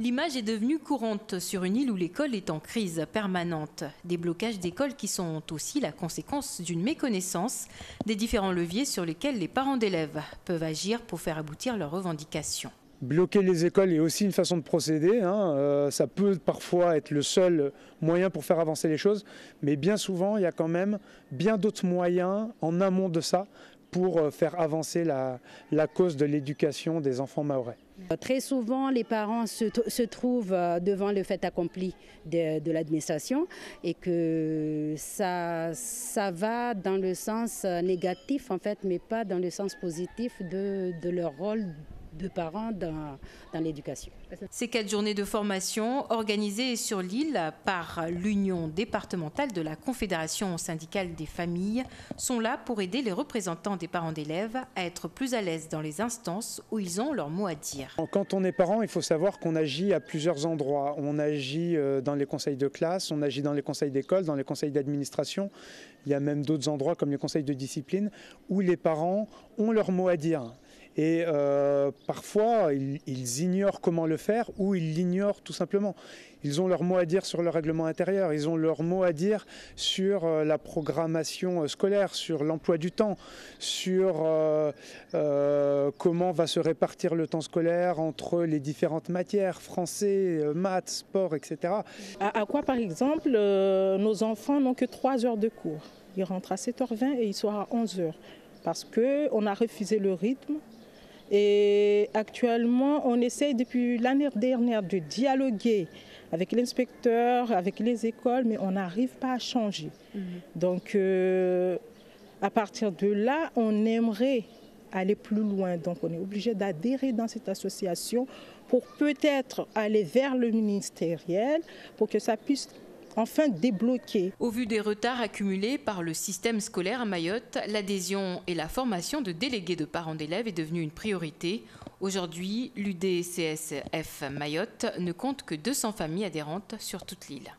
L'image est devenue courante sur une île où l'école est en crise permanente. Des blocages d'écoles qui sont aussi la conséquence d'une méconnaissance des différents leviers sur lesquels les parents d'élèves peuvent agir pour faire aboutir leurs revendications. Bloquer les écoles est aussi une façon de procéder. Ça peut parfois être le seul moyen pour faire avancer les choses, mais bien souvent, il y a quand même bien d'autres moyens en amont de ça pour faire avancer la cause de l'éducation des enfants mahorais. Très souvent, les parents se trouvent devant le fait accompli de l'administration et que ça va dans le sens négatif en fait, mais pas dans le sens positif de leur rôle de parents dans l'éducation. Ces 4 journées de formation organisées sur l'île par l'Union départementale de la Confédération syndicale des familles sont là pour aider les représentants des parents d'élèves à être plus à l'aise dans les instances où ils ont leur mot à dire. Quand on est parent, il faut savoir qu'on agit à plusieurs endroits. On agit dans les conseils de classe, on agit dans les conseils d'école, dans les conseils d'administration. Il y a même d'autres endroits comme les conseils de discipline où les parents ont leur mot à dire. Et parfois, ils ignorent comment le faire ou ils l'ignorent tout simplement. Ils ont leur mot à dire sur le règlement intérieur, ils ont leur mot à dire sur la programmation scolaire, sur l'emploi du temps, sur comment va se répartir le temps scolaire entre les différentes matières, français, maths, sport, etc. À quoi, par exemple, nos enfants n'ont que 3 heures de cours. Ils rentrent à 7h20 et ils sortent à 11h parce qu'on a refusé le rythme. Et actuellement, on essaye depuis l'année dernière de dialoguer avec l'inspecteur, avec les écoles, mais on n'arrive pas à changer. Donc, à partir de là, on aimerait aller plus loin. Donc, on est obligé d'adhérer dans cette association pour peut-être aller vers le ministériel pour que ça puisse enfin débloquer. Au vu des retards accumulés par le système scolaire à Mayotte, l'adhésion et la formation de délégués de parents d'élèves est devenue une priorité. Aujourd'hui, l'UDCSF Mayotte ne compte que 200 familles adhérentes sur toute l'île.